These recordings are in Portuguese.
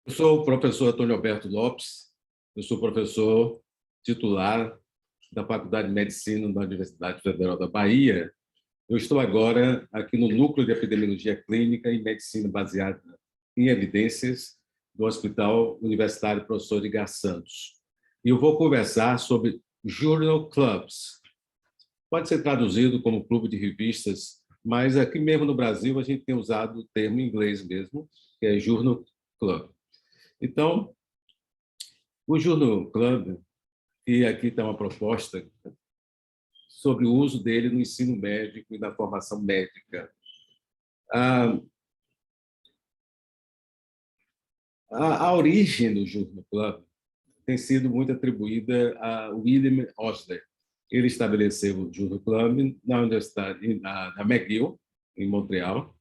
Eu sou o professor Antônio Alberto Lopes, eu sou professor titular da Faculdade de Medicina da Universidade Federal da Bahia. Eu estou agora aqui no Núcleo de Epidemiologia Clínica e Medicina Baseada em Evidências do Hospital Universitário Professor Edgar Santos. E eu vou conversar sobre Journal Clubs. Pode ser traduzido como clube de revistas, mas aqui mesmo no Brasil a gente tem usado o termo em inglês mesmo, que é Journal Club. Então, o Journal Club, e aqui está uma proposta sobre o uso dele no ensino médico e na formação médica. A origem do Journal Club tem sido muito atribuída a William Osler. Ele estabeleceu o Journal Club na Universidade na McGill, em Montreal,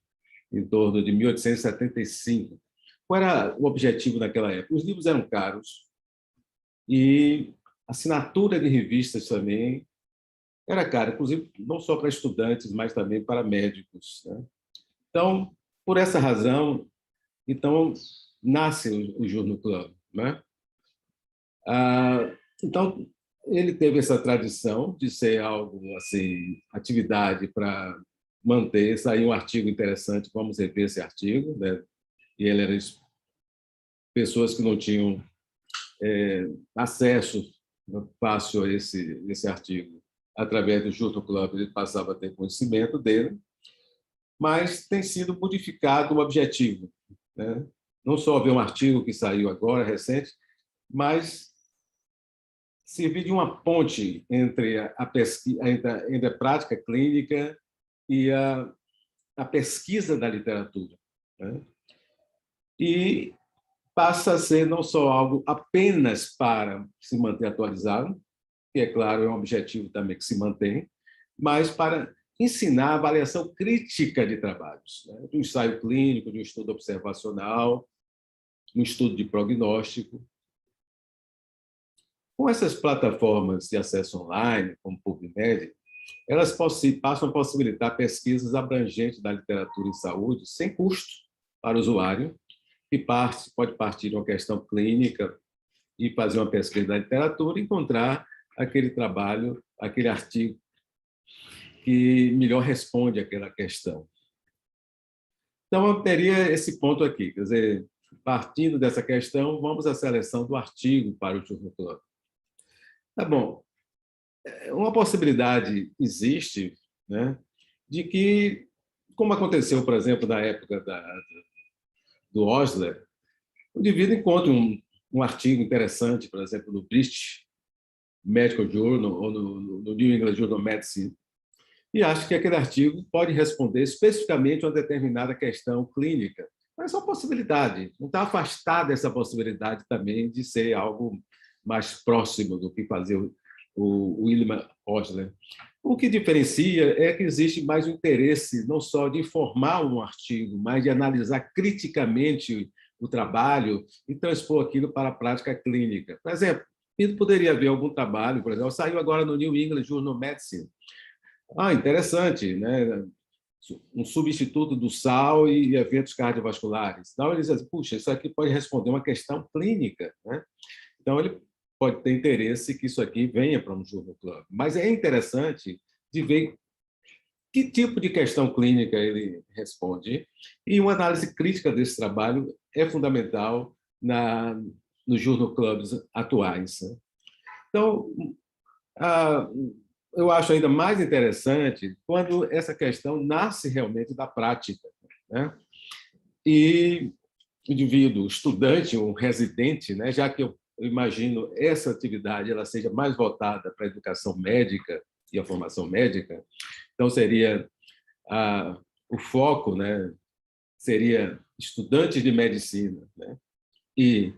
em torno de 1875. Qual era o objetivo naquela época? Os livros eram caros e a assinatura de revistas também era cara, inclusive não só para estudantes, mas também para médicos, né? Então, por essa razão, então nasce o Journal Club, né? Então, ele teve essa tradição de ser algo assim, atividade para manter, sair um artigo interessante, vamos rever esse artigo, né? E ele era pessoas que não tinham acesso fácil a esse artigo. Através do Journal Club, ele passava a ter conhecimento dele, mas tem sido modificado o objetivo, né? Não só ver um artigo que saiu agora, recente, mas servir de uma ponte entre a pesquisa, entre a prática clínica e a pesquisa da literatura, né? E passa a ser não só algo apenas para se manter atualizado, que, é claro, é um objetivo também que se mantém, mas para ensinar a avaliação crítica de trabalhos, né? De um ensaio clínico, de um estudo observacional, um estudo de prognóstico. Com essas plataformas de acesso online, como o PubMed, elas passam a possibilitar pesquisas abrangentes da literatura em saúde sem custo para o usuário, que pode partir de uma questão clínica e fazer uma pesquisa da literatura e encontrar aquele trabalho, aquele artigo que melhor responde àquela questão. Então, eu teria esse ponto aqui, quer dizer, partindo dessa questão, vamos à seleção do artigo para o Journal Club. Tá bom, uma possibilidade existe, né, de que, como aconteceu, por exemplo, na época do Osler, o indivíduo encontra um artigo interessante, por exemplo, no British Medical Journal ou no New England Journal of Medicine, e acha que aquele artigo pode responder especificamente a uma determinada questão clínica. Mas é uma possibilidade, não está afastada essa possibilidade também de ser algo mais próximo do que fazer o William Osler. O que diferencia é que existe mais um interesse não só de informar um artigo, mas de analisar criticamente o trabalho e transpor aquilo para a prática clínica. Por exemplo, ele poderia haver algum trabalho, por exemplo, saiu agora no New England Journal of Medicine. Interessante, né? Um substituto do sal e eventos cardiovasculares. Então, ele diz assim, puxa, isso aqui pode responder uma questão clínica, né? Então, ele pode ter interesse que isso aqui venha para um Journal Club. Mas é interessante de ver que tipo de questão clínica ele responde, e uma análise crítica desse trabalho é fundamental nos Journal Clubs atuais, né? Então, eu acho ainda mais interessante quando essa questão nasce realmente da prática, né? E o indivíduo, estudante, um residente, né? Já que eu imagino essa atividade ela seja mais voltada para a educação médica e a formação médica, então seria o foco, né? Seria estudantes de medicina, né? E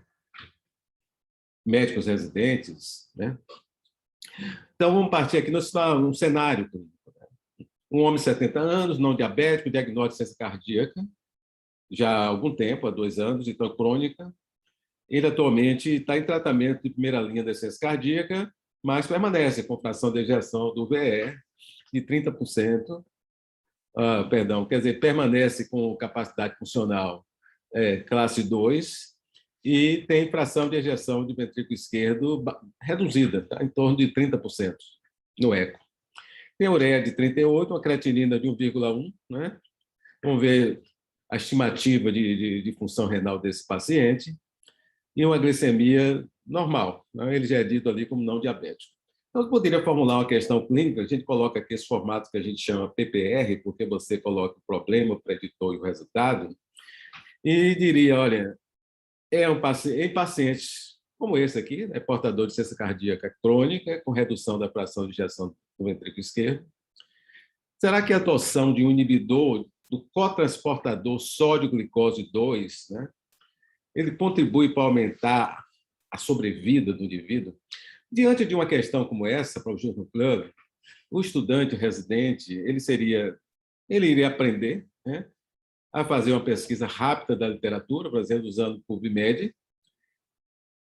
médicos residentes, né? Então, vamos partir aqui num cenário. Um homem de 70 anos, não diabético, diagnóstico de ciência cardíaca, já há algum tempo, há 2 anos, então crônica. Ele atualmente está em tratamento de primeira linha de ciência cardíaca, mas permanece com fração de ejeção do VE de 30%, perdão, quer dizer, permanece com capacidade funcional classe 2 e tem fração de ejeção de ventrículo esquerdo reduzida, tá? Em torno de 30% no eco. Tem ureia de 38, uma creatinina de 1,1, né? Vamos ver a estimativa de função renal desse paciente, e uma glicemia normal, né? Ele já é dito ali como não diabético. Então, eu poderia formular uma questão clínica, a gente coloca aqui esse formato que a gente chama PPR, porque você coloca o problema, o preditor e o resultado, e diria, olha, em pacientes como esse aqui, é portador de ciência cardíaca crônica, com redução da fração de ejeção do ventrículo esquerdo, será que a atuação de um inibidor do cotransportador sódio-glicose 2, né, ele contribui para aumentar a sobrevida do indivíduo? Diante de uma questão como essa, para o Journal Club, o estudante, o residente, ele iria aprender, né, a fazer uma pesquisa rápida da literatura, por exemplo, usando o PubMed,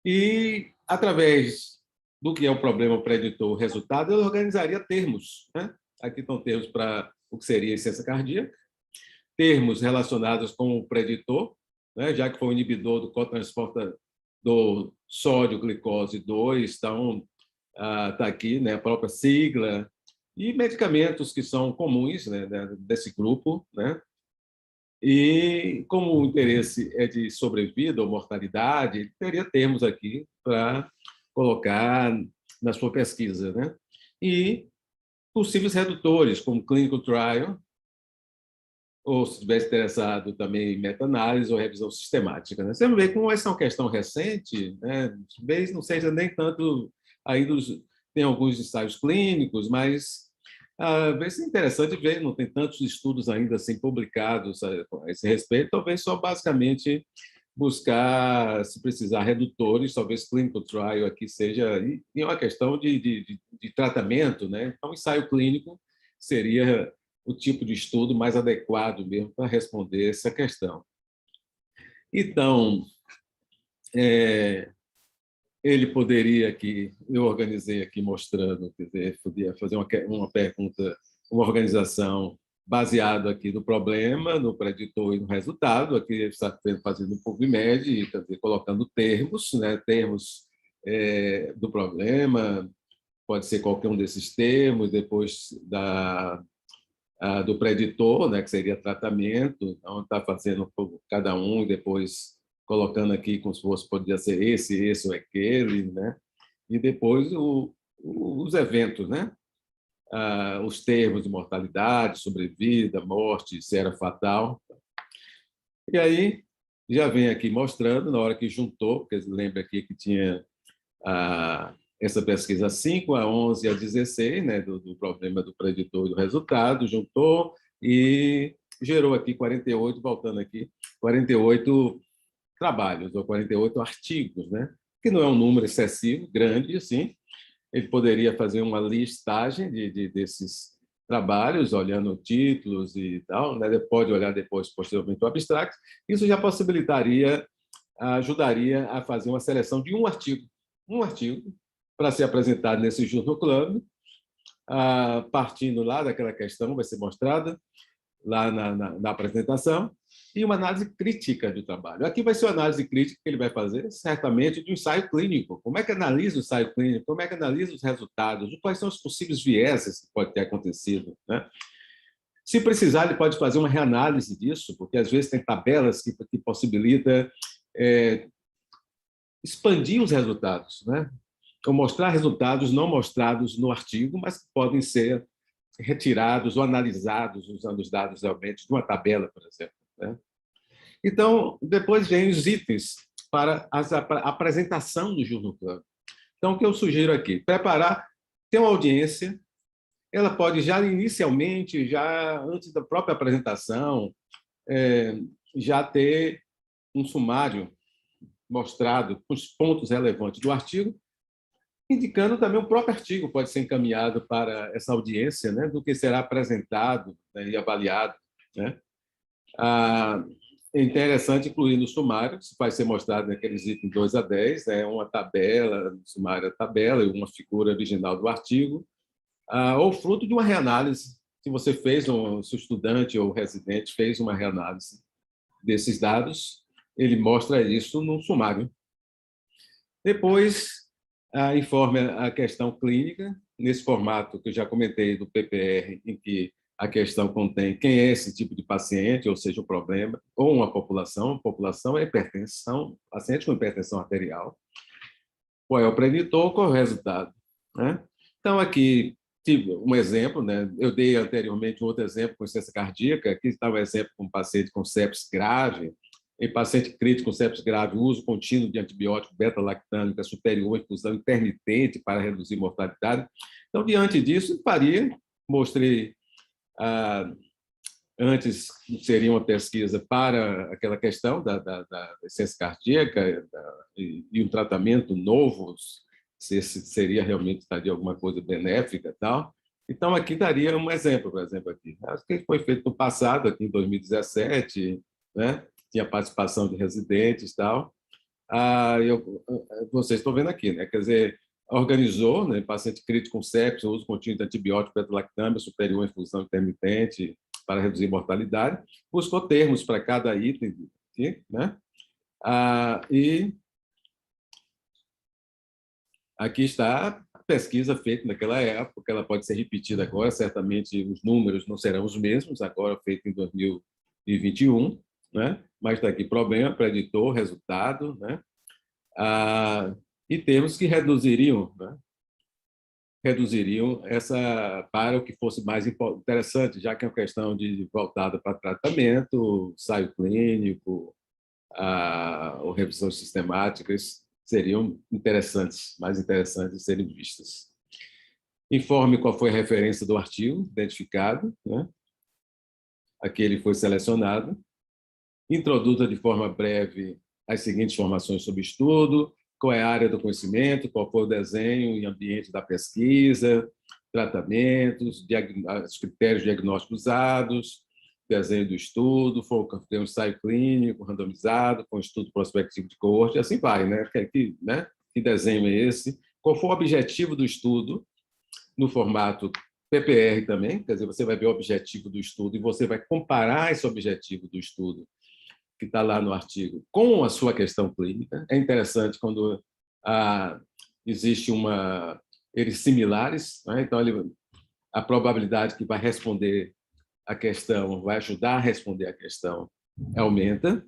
e, através do que é o problema preditor, o resultado, ele organizaria termos, né? Aqui estão termos para o que seria insuficiência cardíaca, termos relacionados com o preditor, né? Já que foi o inibidor do cotransportador do sódio-glicose 2, então está aqui, né, a própria sigla, e medicamentos que são comuns, né, desse grupo, né? E, como o interesse é de sobrevida ou mortalidade, teria termos aqui para colocar na sua pesquisa, né? E possíveis redutores, como clinical trial, ou, se estiver interessado, também em meta-análise ou revisão sistemática, né? Você vê como essa é uma questão recente, né? Talvez não seja nem tanto ainda tem alguns ensaios clínicos, mas vai ser interessante ver, não tem tantos estudos ainda assim publicados a esse respeito, talvez só basicamente buscar, se precisar, redutores, talvez clinical trial aqui seja, e uma questão de tratamento, né? Então, ensaio clínico seria o tipo de estudo mais adequado mesmo para responder essa questão. Então, ele poderia aqui, eu organizei aqui mostrando, quer dizer, podia fazer uma pergunta, uma organização baseada aqui no problema, no preditor e no resultado. Aqui ele está fazendo um PubMed, quer dizer, colocando termos, né, termos do problema, pode ser qualquer um desses termos, depois do preditor, né, que seria tratamento, então está fazendo cada um e depois colocando aqui como se fosse, poderia ser esse ou aquele, né? E depois os eventos, né? Os termos de mortalidade, sobrevida, morte, se era fatal. E aí já vem aqui mostrando, na hora que juntou, porque lembra aqui que tinha essa pesquisa 5, a 11 e a 16, né, do problema do preditor e do resultado, juntou e gerou aqui 48, voltando aqui, 48 trabalhos, ou 48 artigos, né? Que não é um número excessivo, grande, assim. Ele poderia fazer uma listagem desses trabalhos, olhando títulos e tal, né? Pode olhar depois, posteriormente, o abstract. Isso já possibilitaria, ajudaria a fazer uma seleção de um artigo para ser apresentado nesse Journal Club, partindo lá daquela questão, vai ser mostrada lá na apresentação, e uma análise crítica do trabalho. Aqui vai ser uma análise crítica que ele vai fazer, certamente, de um ensaio clínico. Como é que analisa o ensaio clínico? Como é que analisa os resultados? Quais são os possíveis vieses que pode ter acontecido, né? Se precisar, ele pode fazer uma reanálise disso, porque às vezes tem tabelas que possibilitam expandir os resultados, né? Ou mostrar resultados não mostrados no artigo, mas que podem ser retirados ou analisados usando os dados realmente de uma tabela, por exemplo, né? Então, depois vem os itens para a apresentação do Journal Club. Então, o que eu sugiro aqui? Preparar, ter uma audiência, ela pode já inicialmente, já antes da própria apresentação, já ter um sumário mostrado com os pontos relevantes do artigo, indicando também o próprio artigo pode ser encaminhado para essa audiência, né, do que será apresentado, né, e avaliado, né? É interessante incluir no sumário, que vai ser mostrado naqueles itens 2 a 10, né, uma tabela, no sumário a tabela e uma figura original do artigo, ou fruto de uma reanálise, se você fez, se o estudante ou o residente fez uma reanálise desses dados, ele mostra isso no sumário. Depois, informe a questão clínica, nesse formato que eu já comentei do PPR, em que a questão contém quem é esse tipo de paciente, ou seja, o problema, ou uma população. A população é hipertensão, paciente com hipertensão arterial. Qual é o preditor, qual é o resultado, né? Então, aqui, tive um exemplo, né? Eu dei anteriormente um outro exemplo com insuficiência cardíaca, aqui está um exemplo com um paciente com sepsis grave. Em paciente crítico com sepsis grave, o uso contínuo de antibiótico beta-lactâmica superior, infusão intermitente para reduzir mortalidade. Então, diante disso, mostrei, antes seria uma pesquisa para aquela questão da insuficiência cardíaca e um tratamento novo, se seria realmente estaria alguma coisa benéfica e tal. Então, aqui daria um exemplo, por exemplo, aqui. Acho que foi feito no passado, aqui em 2017, né? Tinha participação de residentes e tal. Vocês estão vendo aqui, né? Quer dizer, organizou, né? Paciente crítico com sepsis, uso contínuo de antibiótico, beta-lactâmica superior à infusão intermitente para reduzir mortalidade, buscou termos para cada item aqui, né? E aqui está a pesquisa feita naquela época, ela pode ser repetida agora, certamente os números não serão os mesmos, agora feito em 2021, né? Mas está aqui problema, preditor, resultado, né? E termos que reduziriam, né? Reduziriam essa para o que fosse mais interessante, já que é uma questão voltada para tratamento, ensaio clínico, ou revisões sistemáticas seriam interessantes, mais interessantes de serem vistas. Informe qual foi a referência do artigo identificado, né? Aqui ele foi selecionado. Introduza de forma breve as seguintes informações sobre o estudo, qual é a área do conhecimento, qual foi o desenho e ambiente da pesquisa, tratamentos, os critérios diagnósticos usados, desenho do estudo, tem um ensaio clínico randomizado, com estudo prospectivo de coorte, e assim vai, né? Que desenho é esse? Qual foi o objetivo do estudo, no formato PPR também, quer dizer, você vai ver o objetivo do estudo e você vai comparar esse objetivo do estudo que está lá no artigo com a sua questão clínica. É interessante quando existe eles similares, né? Então a probabilidade que vai responder a questão, vai ajudar a responder a questão, aumenta.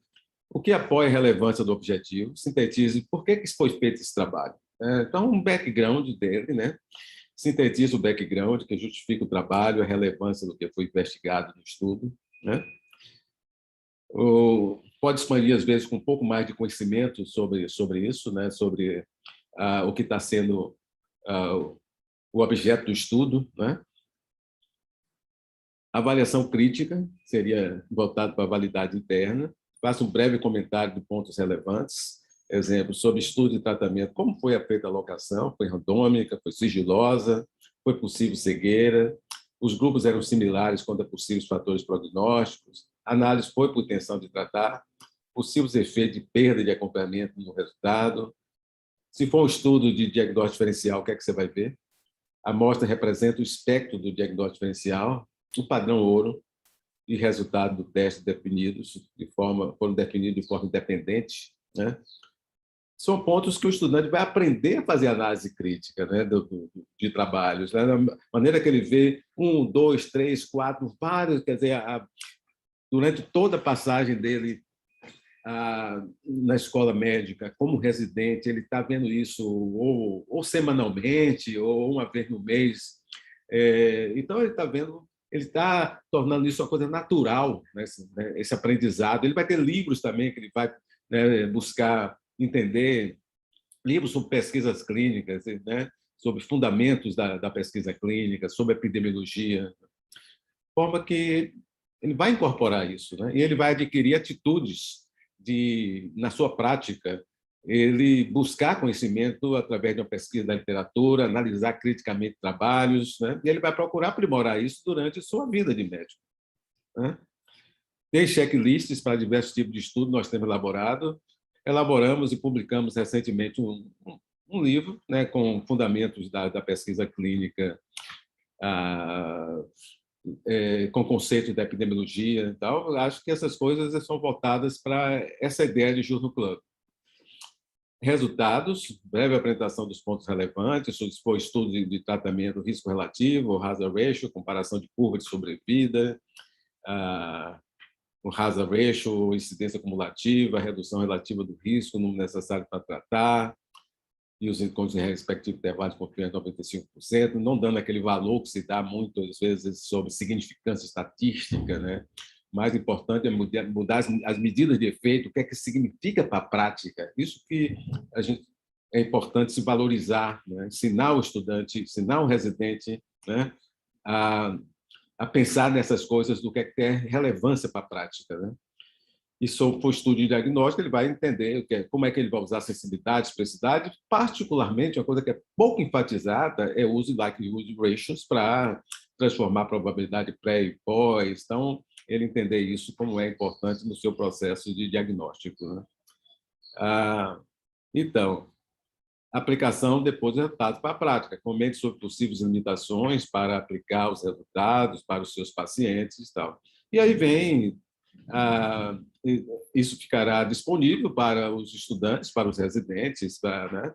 O que apoia a relevância do objetivo, sintetize por que foi feito esse trabalho. Então, um background dele, né? Sintetiza o background que justifica o trabalho, a relevância do que foi investigado no estudo, né? Pode expandir, às vezes, com um pouco mais de conhecimento sobre isso, né? Sobre o que está sendo o objeto do estudo, né? Avaliação crítica seria voltado para a validade interna. Faça um breve comentário de pontos relevantes. Exemplo, sobre estudo e tratamento. Como foi feita a alocação? Foi randômica? Foi sigilosa? Foi possível cegueira? Os grupos eram similares quanto a possíveis fatores prognósticos? A análise foi por intenção de tratar? Possíveis efeitos de perda de acompanhamento no resultado? Se for um estudo de diagnóstico diferencial, o que é que você vai ver? A amostra representa o espectro do diagnóstico diferencial, o padrão ouro e resultado do teste foram definidos de forma independente, né? São pontos que o estudante vai aprender a fazer análise crítica, né, de trabalhos, né? Da maneira que ele vê 1, 2, 3, 4, vários, quer dizer, durante toda a passagem dele na escola médica, como residente, ele está vendo isso ou semanalmente, ou uma vez no mês. Então, ele está tornando isso uma coisa natural, né, esse aprendizado. Ele vai ter livros também que ele vai, né, buscar entender, livros sobre pesquisas clínicas, né, sobre fundamentos da pesquisa clínica, sobre epidemiologia, de forma que ele vai incorporar isso, né, e ele vai adquirir atitudes na sua prática, ele buscar conhecimento através de uma pesquisa da literatura, analisar criticamente trabalhos, né? E ele vai procurar aprimorar isso durante a sua vida de médico, né? Tem checklists para diversos tipos de estudo, nós temos elaboramos e publicamos recentemente um livro, né, com fundamentos da pesquisa clínica com conceito da epidemiologia e tal. Acho que essas coisas são voltadas para essa ideia de Journal Club. Resultados, breve apresentação dos pontos relevantes, expor estudo de tratamento, risco relativo, hazard ratio, comparação de curva de sobrevida, o hazard ratio, incidência cumulativa, redução relativa do risco, número necessário para tratar, e os encontros em respectivo intervalo de confiança de 95%, não dando aquele valor que se dá muitas vezes sobre significância estatística, né? O mais importante é mudar as medidas de efeito, o que é que significa para a prática. Isso que é importante se valorizar, né? Ensinar o estudante, ensinar o residente, né? a pensar nessas coisas do que é que tem relevância para a prática, né? E sobre o estudo de diagnóstico, ele vai entender como é que ele vai usar sensibilidade, expressividade, particularmente, uma coisa que é pouco enfatizada é o uso de likelihood ratios para transformar a probabilidade pré e pós. Então, ele entender isso como é importante no seu processo de diagnóstico, né? Então, aplicação depois dos resultados para a prática. Comente sobre possíveis limitações para aplicar os resultados para os seus pacientes e tal. E aí vem isso ficará disponível para os estudantes, para os residentes, né?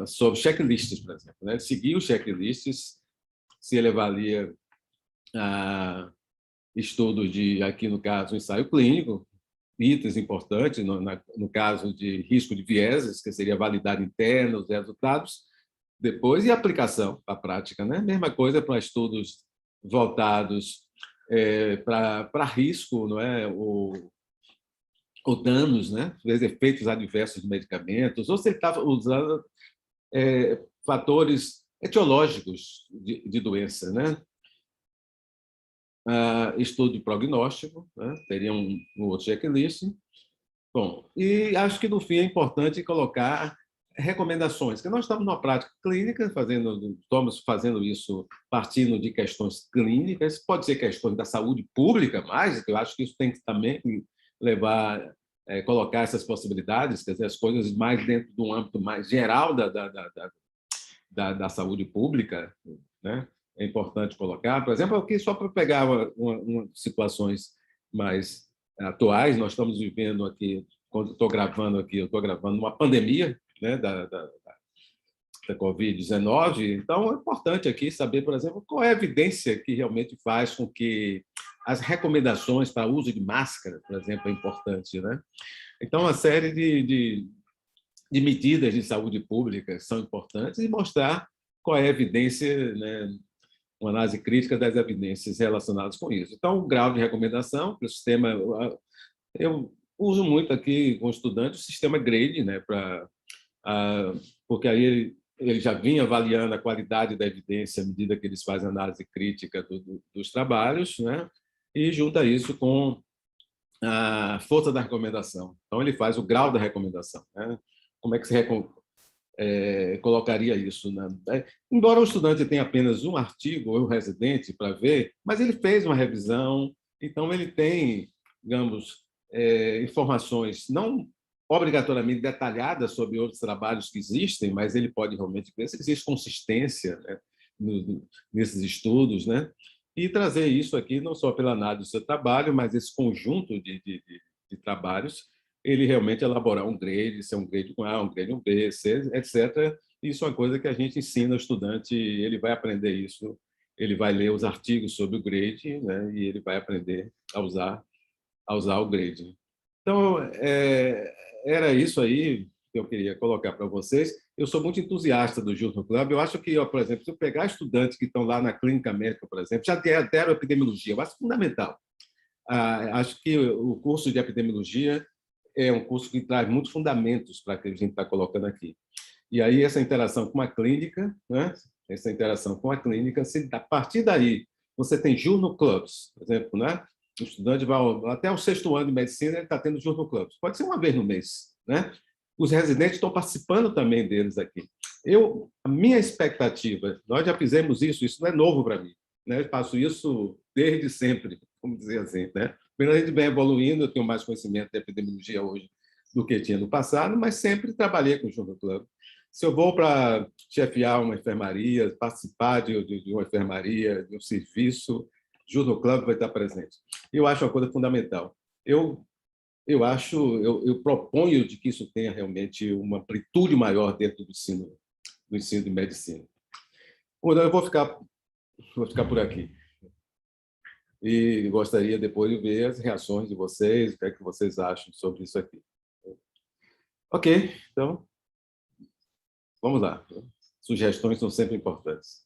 Sobre checklists, por exemplo, né? Seguir os checklists, se ele avalia estudos de, aqui no caso, ensaio clínico, itens importantes, no caso de risco de vieses, que seria a validade interna, os resultados, depois, e aplicação para a prática, né? Mesma coisa para estudos voltados para risco, não é? Ou danos, né? Efeitos adversos de medicamentos, ou se ele está usando fatores etiológicos de doença, né? Estudo de prognóstico, né? Teria um outro checklist. Bom, e acho que, no fim, é importante colocar recomendações, que nós estamos numa prática clínica, estamos fazendo isso partindo de questões clínicas, pode ser questões da saúde pública, mas eu acho que isso tem que também levar, colocar essas possibilidades, quer dizer, as coisas mais dentro de um âmbito mais geral da saúde pública, né? É importante colocar. Por exemplo, aqui, só para pegar situações mais atuais, nós estamos vivendo aqui, quando eu estou gravando uma pandemia, né, da Covid-19. Então, é importante aqui saber, por exemplo, qual é a evidência que realmente faz com que as recomendações para o uso de máscara, por exemplo, é importante, né? Então, uma série de medidas de saúde pública são importantes e mostrar qual é a evidência, né, uma análise crítica das evidências relacionadas com isso. Então, o grau de recomendação para o sistema, eu uso muito aqui com estudantes o sistema GRADE, né, porque aí ele já vinha avaliando a qualidade da evidência à medida que eles fazem análise crítica dos trabalhos, né, e junta isso com a força da recomendação. Então, ele faz o grau da recomendação, né? Como é que se colocaria isso, né? Embora o estudante tenha apenas um artigo, ou um residente, para ver, mas ele fez uma revisão, então ele tem, digamos, informações não obrigatoriamente detalhadas sobre outros trabalhos que existem, mas ele pode realmente ver se existe consistência, né, nesses estudos, né? E trazer isso aqui não só pela análise do seu trabalho, mas esse conjunto de trabalhos, ele realmente elaborar um grade, ser um grade com A, um grade um B, C, etc. Isso é uma coisa que a gente ensina ao estudante, ele vai aprender isso, ele vai ler os artigos sobre o grade, né, e ele vai aprender a usar o grade. Então, era isso aí que eu queria colocar para vocês. Eu sou muito entusiasta do Journal Club. Eu acho que, por exemplo, se eu pegar estudantes que estão lá na clínica médica, por exemplo, já deram epidemiologia, eu acho fundamental. Acho que o curso de epidemiologia é um curso que traz muitos fundamentos para o que a gente está colocando aqui. E aí, essa interação com a clínica, né? Essa interação com a clínica, a partir daí, você tem journal clubs, por exemplo, né? O estudante vai até o 6º ano de medicina, ele está tendo journal clubs. Pode ser uma vez no mês, né? Os residentes estão participando também deles aqui. A minha expectativa, nós já fizemos isso não é novo para mim, né? Eu faço isso desde sempre, vamos dizer assim, né? A gente vem evoluindo, eu tenho mais conhecimento de epidemiologia hoje do que tinha no passado, mas sempre trabalhei com o Journal Club. Se eu vou para chefiar uma enfermaria, participar de uma enfermaria, de um serviço, Judo Club vai estar presente. Eu acho uma coisa fundamental. Eu proponho de que isso tenha realmente uma amplitude maior dentro do ensino de medicina. Então, eu vou ficar por aqui. E gostaria depois de ver as reações de vocês, o que é que vocês acham sobre isso aqui. Ok, então, vamos lá. Sugestões são sempre importantes.